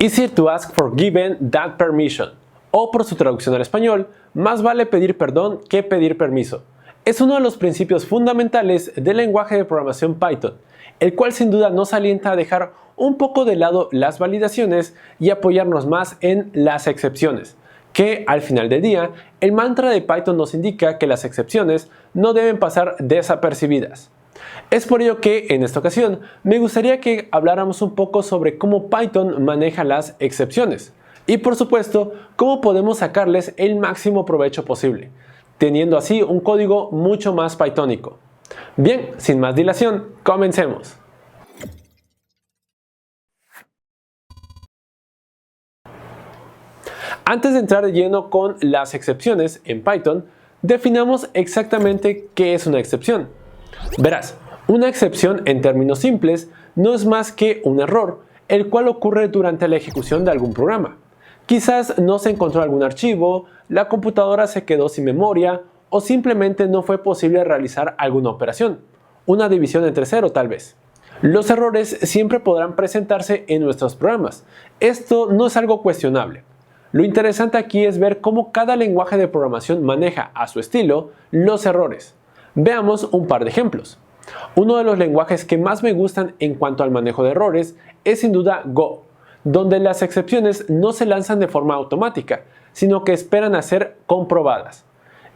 Easier to ask for given than permission, o por su traducción al español, más vale pedir perdón que pedir permiso. Es uno de los principios fundamentales del lenguaje de programación Python, el cual sin duda nos alienta a dejar un poco de lado las validaciones y apoyarnos más en las excepciones, que al final del día, el mantra de Python nos indica que las excepciones no deben pasar desapercibidas. Es por ello que en esta ocasión me gustaría que habláramos un poco sobre cómo Python maneja las excepciones y por supuesto cómo podemos sacarles el máximo provecho posible, teniendo así un código mucho más pythónico. Bien, sin más dilación, comencemos. Antes de entrar de lleno con las excepciones en Python, definamos exactamente qué es una excepción. Verás, una excepción en términos simples no es más que un error, el cual ocurre durante la ejecución de algún programa. Quizás no se encontró algún archivo, la computadora se quedó sin memoria o simplemente no fue posible realizar alguna operación, una división entre cero tal vez. Los errores siempre podrán presentarse en nuestros programas. Esto no es algo cuestionable. Lo interesante aquí es ver cómo cada lenguaje de programación maneja a su estilo los errores. Veamos un par de ejemplos. Uno de los lenguajes que más me gustan en cuanto al manejo de errores es sin duda Go, donde las excepciones no se lanzan de forma automática, sino que esperan a ser comprobadas.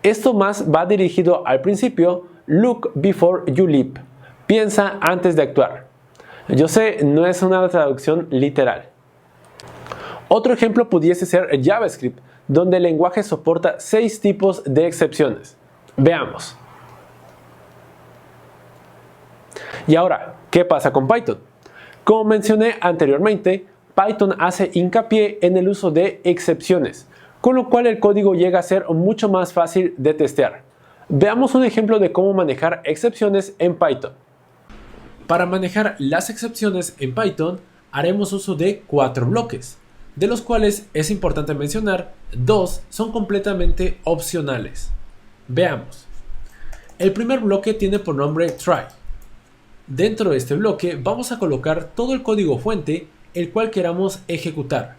Esto más va dirigido al principio Look before you leap, piensa antes de actuar. Yo sé, no es una traducción literal. Otro ejemplo pudiese ser JavaScript, donde el lenguaje soporta 6 tipos de excepciones. Veamos. Y ahora, ¿qué pasa con Python? Como mencioné anteriormente, Python hace hincapié en el uso de excepciones, con lo cual el código llega a ser mucho más fácil de testear. Veamos un ejemplo de cómo manejar excepciones en Python. Para manejar las excepciones en Python, haremos uso de 4 bloques, de los cuales es importante mencionar, 2 son completamente opcionales. Veamos. El primer bloque tiene por nombre try. Dentro de este bloque vamos a colocar todo el código fuente el cual queramos ejecutar.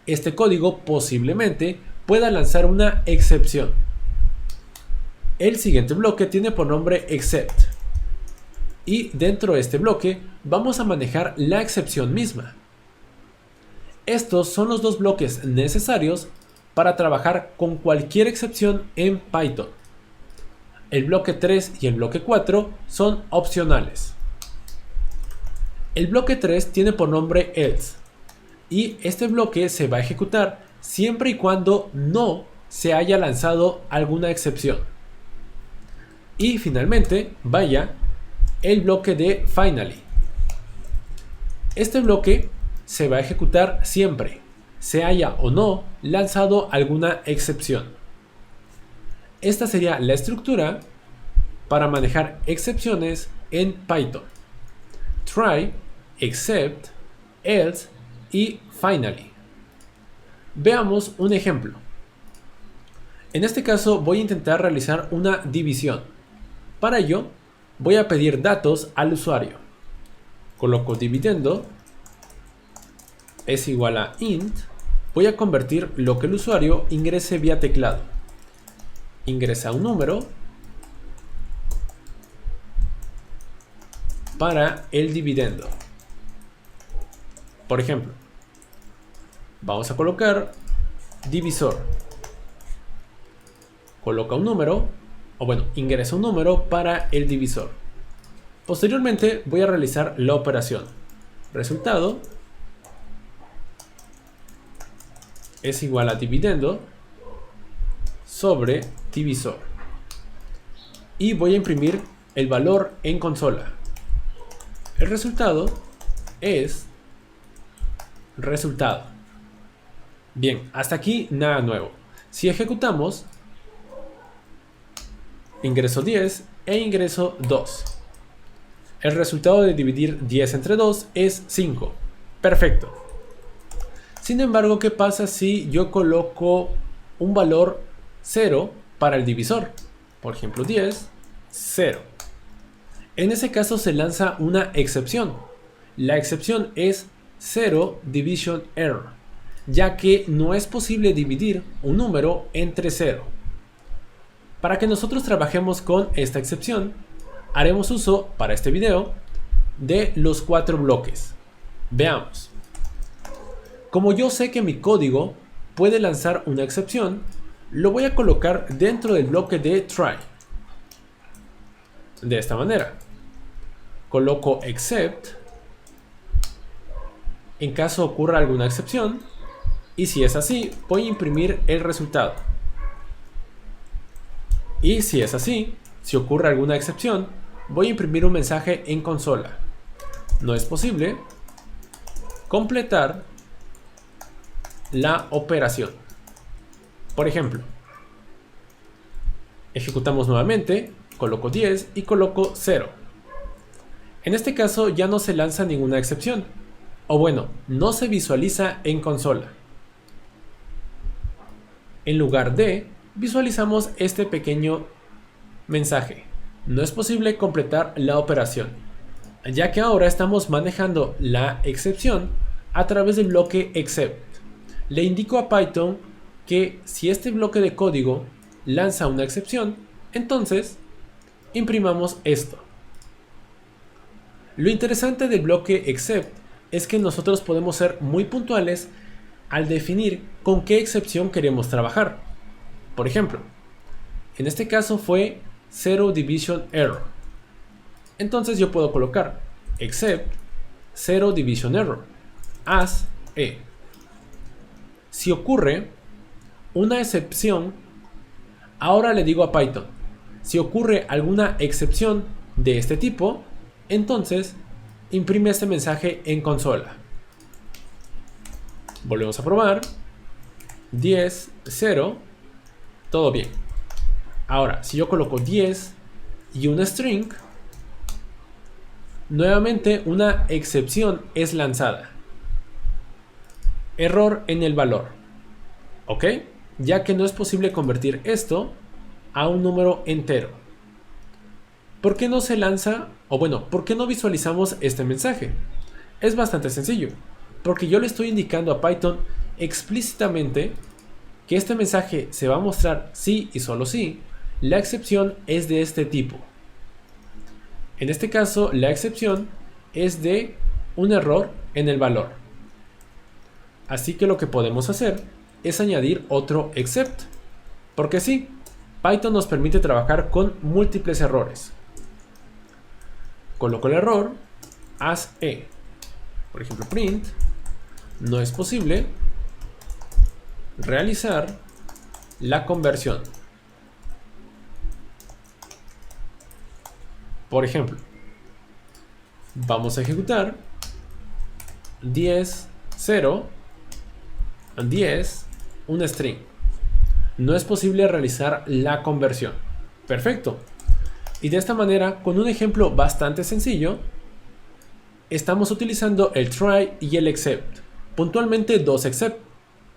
Este código posiblemente pueda lanzar una excepción. El siguiente bloque tiene por nombre except. Y dentro de este bloque vamos a manejar la excepción misma. Estos son los 2 bloques necesarios para trabajar con cualquier excepción en Python. El bloque 3 y el bloque 4 son opcionales. El bloque 3 tiene por nombre else y este bloque se va a ejecutar siempre y cuando no se haya lanzado alguna excepción. Y finalmente, vaya, el bloque de finally. Este bloque se va a ejecutar siempre, se haya o no lanzado alguna excepción. Esta sería la estructura para manejar excepciones en Python. Try, except, else y finally. Veamos un ejemplo. En este caso voy a intentar realizar una división. Para ello voy a pedir datos al usuario. Coloco dividendo es igual a int. Voy a convertir lo que el usuario ingrese vía teclado. Ingresa un número para el dividendo. Por ejemplo, vamos a colocar divisor. Coloca un número, o bueno, ingresa un número para el divisor. Posteriormente voy a realizar la operación. Resultado es igual a dividendo sobre divisor. Y voy a imprimir el valor en consola. El resultado es resultado. Bien, hasta aquí nada nuevo. Si ejecutamos, ingreso 10 e ingreso 2. El resultado de dividir 10 entre 2 es 5. Perfecto. Sin embargo, ¿qué pasa si yo coloco un valor 0 para el divisor? Por ejemplo, 10, 0. En ese caso se lanza una excepción. La excepción es Zero Division Error, ya que no es posible dividir un número entre 0. Para que nosotros trabajemos con esta excepción, haremos uso, para este video, de los 4 bloques. Veamos. Como yo sé que mi código puede lanzar una excepción, lo voy a colocar dentro del bloque de try. De esta manera. Coloco except en caso ocurra alguna excepción, y si es así, voy a imprimir el resultado. Y si es así, si ocurre alguna excepción, voy a imprimir un mensaje en consola. No es posible completar la operación. Por ejemplo, ejecutamos nuevamente, coloco 10 y coloco 0. En este caso ya no se lanza ninguna excepción, o bueno, no se visualiza en consola. En lugar de, visualizamos este pequeño mensaje. No es posible completar la operación, ya que ahora estamos manejando la excepción a través del bloque except. Le indico a Python que si este bloque de código lanza una excepción, entonces imprimamos esto. Lo interesante del bloque except es que nosotros podemos ser muy puntuales al definir con qué excepción queremos trabajar. Por ejemplo, en este caso fue Zero Division Error. Entonces yo puedo colocar except Zero Division Error as e. Si ocurre una excepción, ahora le digo a Python, si ocurre alguna excepción de este tipo, entonces imprime este mensaje en consola. Volvemos a probar. 10, 0, todo bien. Ahora, si yo coloco 10 y una string, nuevamente una excepción es lanzada. Error en el valor. ¿Ok? Ya que no es posible convertir esto a un número entero. ¿Por qué no se lanza? O bueno, ¿por qué no visualizamos este mensaje? Es bastante sencillo. Porque yo le estoy indicando a Python explícitamente que este mensaje se va a mostrar si y solo si la excepción es de este tipo. En este caso, la excepción es de un error en el valor. Así que lo que podemos hacer es añadir otro except. Porque sí, Python nos permite trabajar con múltiples errores. Coloco el error as e. Por ejemplo, print. No es posible realizar la conversión. Por ejemplo, vamos a ejecutar 10, 0, 10, un string. No es posible realizar la conversión. Perfecto. Y de esta manera, con un ejemplo bastante sencillo, estamos utilizando el try y el except. Puntualmente dos except,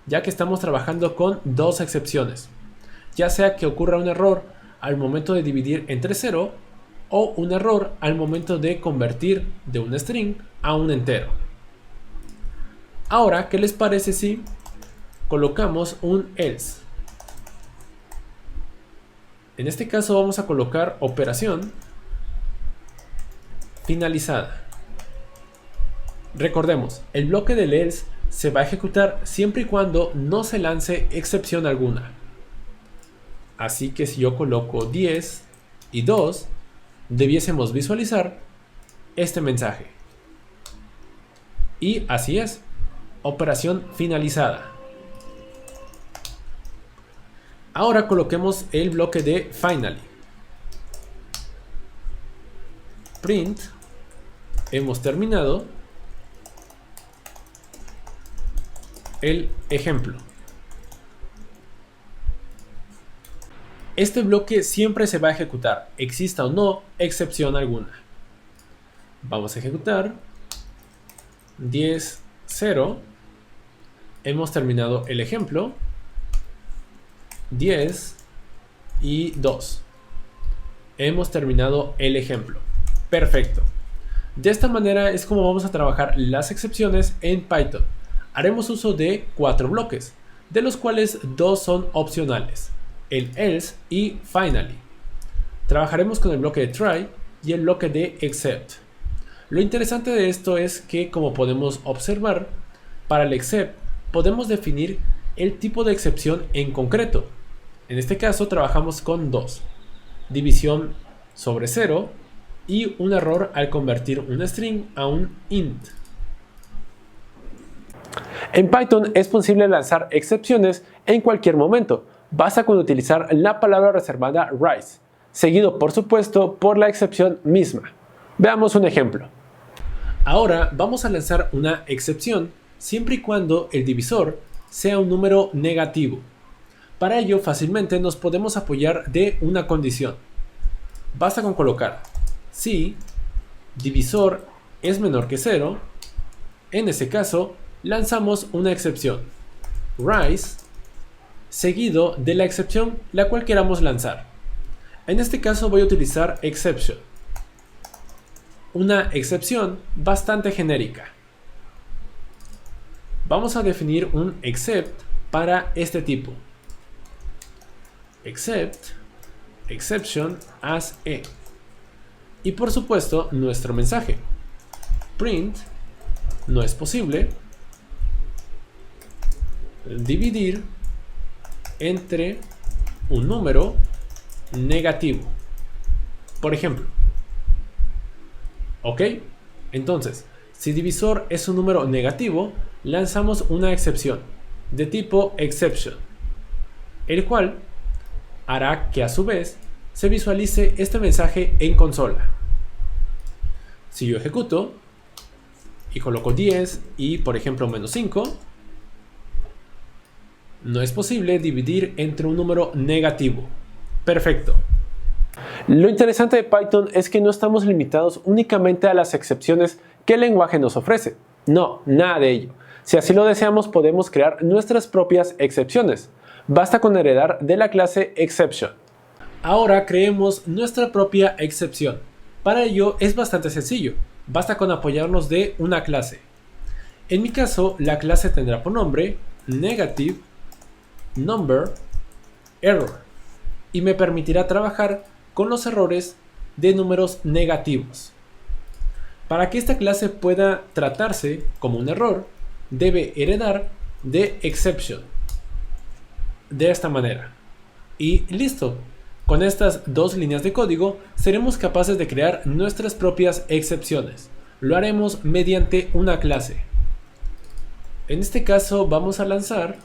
ya que estamos trabajando con dos excepciones. Ya sea que ocurra un error al momento de dividir entre 0 o un error al momento de convertir de un string a un entero. Ahora, ¿qué les parece si colocamos un else? En este caso vamos a colocar operación finalizada. Recordemos, el bloque del else se va a ejecutar siempre y cuando no se lance excepción alguna. Así que si yo coloco 10 y 2, debiésemos visualizar este mensaje. Y así es, operación finalizada. Ahora coloquemos el bloque de finally. Print, hemos terminado el ejemplo. Este bloque siempre se va a ejecutar, exista o no excepción alguna. Vamos a ejecutar 10, 0. Hemos terminado el ejemplo. 10 y 2. Hemos terminado el ejemplo. Perfecto. De esta manera es como vamos a trabajar las excepciones en Python. Haremos uso de 4 bloques, de los cuales 2 son opcionales, el else y finally. Trabajaremos con el bloque de try y el bloque de except. Lo interesante de esto es que, como podemos observar, para el except podemos definir el tipo de excepción en concreto. En este caso trabajamos con 2, división sobre 0 y un error al convertir un string a un int. En Python es posible lanzar excepciones en cualquier momento. Basta con utilizar la palabra reservada rise, seguido por supuesto por la excepción misma. Veamos un ejemplo. Ahora vamos a lanzar una excepción siempre y cuando el divisor sea un número negativo. Para ello fácilmente nos podemos apoyar de una condición. Basta con colocar si divisor es menor que 0, en ese caso lanzamos una excepción, rise, seguido de la excepción la cual queramos lanzar. En este caso voy a utilizar exception, una excepción bastante genérica. Vamos a definir un except para este tipo, except exception as e. Y por supuesto nuestro mensaje, print, no es posible dividir entre un número negativo. Por ejemplo, ¿ok? Entonces, si divisor es un número negativo, lanzamos una excepción de tipo exception, el cual hará que a su vez se visualice este mensaje en consola. Si yo ejecuto y coloco 10 y por ejemplo menos 5, no es posible dividir entre un número negativo. Perfecto. Lo interesante de Python es que no estamos limitados únicamente a las excepciones que el lenguaje nos ofrece. No, nada de ello. Si así lo deseamos, podemos crear nuestras propias excepciones. Basta con heredar de la clase exception. Ahora creemos nuestra propia excepción. Para ello es bastante sencillo. Basta con apoyarnos de una clase. En mi caso, la clase tendrá por nombre negative number error y me permitirá trabajar con los errores de números negativos. Para que esta clase pueda tratarse como un error, debe heredar de exception de esta manera. Y listo. Con estas 2 líneas de código seremos capaces de crear nuestras propias excepciones. Lo haremos mediante una clase. En este caso vamos a lanzar,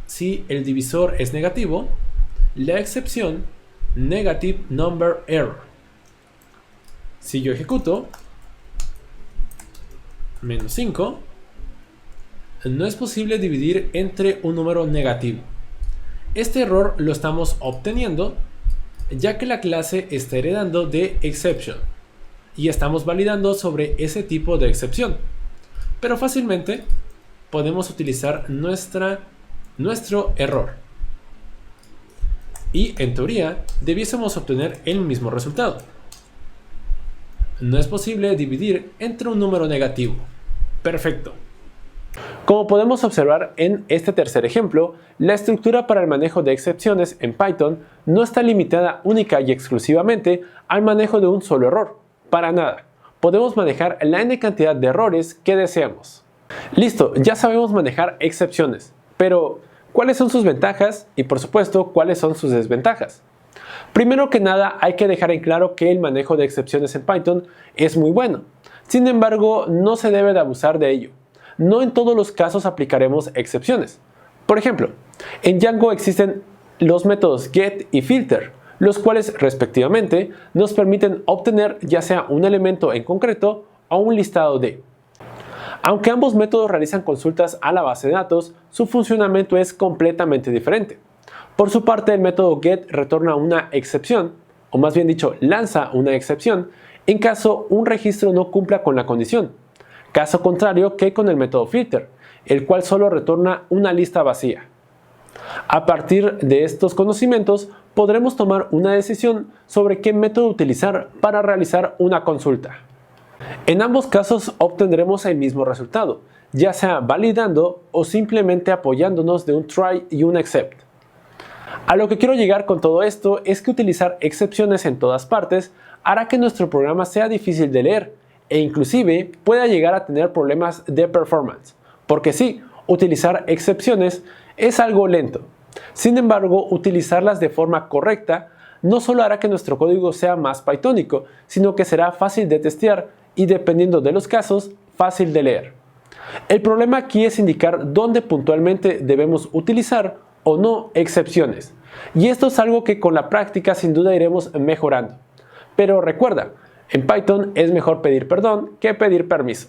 si el divisor es negativo, la excepción negative number error. Si yo ejecuto menos 5, no es posible dividir entre un número negativo. Este error lo estamos obteniendo ya que la clase está heredando de exception y estamos validando sobre ese tipo de excepción. Pero fácilmente podemos utilizar nuestro error. Y en teoría debiésemos obtener el mismo resultado. No es posible dividir entre un número negativo. Perfecto. Como podemos observar en este tercer ejemplo, la estructura para el manejo de excepciones en Python no está limitada única y exclusivamente al manejo de un solo error. Para nada. Podemos manejar la n cantidad de errores que deseamos. Listo, ya sabemos manejar excepciones, pero ¿cuáles son sus ventajas? Y por supuesto, ¿cuáles son sus desventajas? Primero que nada, hay que dejar en claro que el manejo de excepciones en Python es muy bueno. Sin embargo, no se debe de abusar de ello. No en todos los casos aplicaremos excepciones. Por ejemplo, en Django existen los métodos get y filter, los cuales respectivamente nos permiten obtener ya sea un elemento en concreto o un listado de. Aunque ambos métodos realizan consultas a la base de datos, su funcionamiento es completamente diferente. Por su parte, el método get retorna una excepción, o más bien dicho, lanza una excepción, en caso un registro no cumpla con la condición. Caso contrario que con el método filter, el cual solo retorna una lista vacía. A partir de estos conocimientos, podremos tomar una decisión sobre qué método utilizar para realizar una consulta. En ambos casos obtendremos el mismo resultado, ya sea validando o simplemente apoyándonos de un try y un except. A lo que quiero llegar con todo esto es que utilizar excepciones en todas partes hará que nuestro programa sea difícil de leer e inclusive pueda llegar a tener problemas de performance, porque sí, utilizar excepciones es algo lento. Sin embargo, utilizarlas de forma correcta no solo hará que nuestro código sea más pythónico, sino que será fácil de testear y, dependiendo de los casos, fácil de leer. El problema aquí es indicar dónde puntualmente debemos utilizar o no excepciones, y esto es algo que con la práctica sin duda iremos mejorando. Pero recuerda, en Python es mejor pedir perdón que pedir permiso.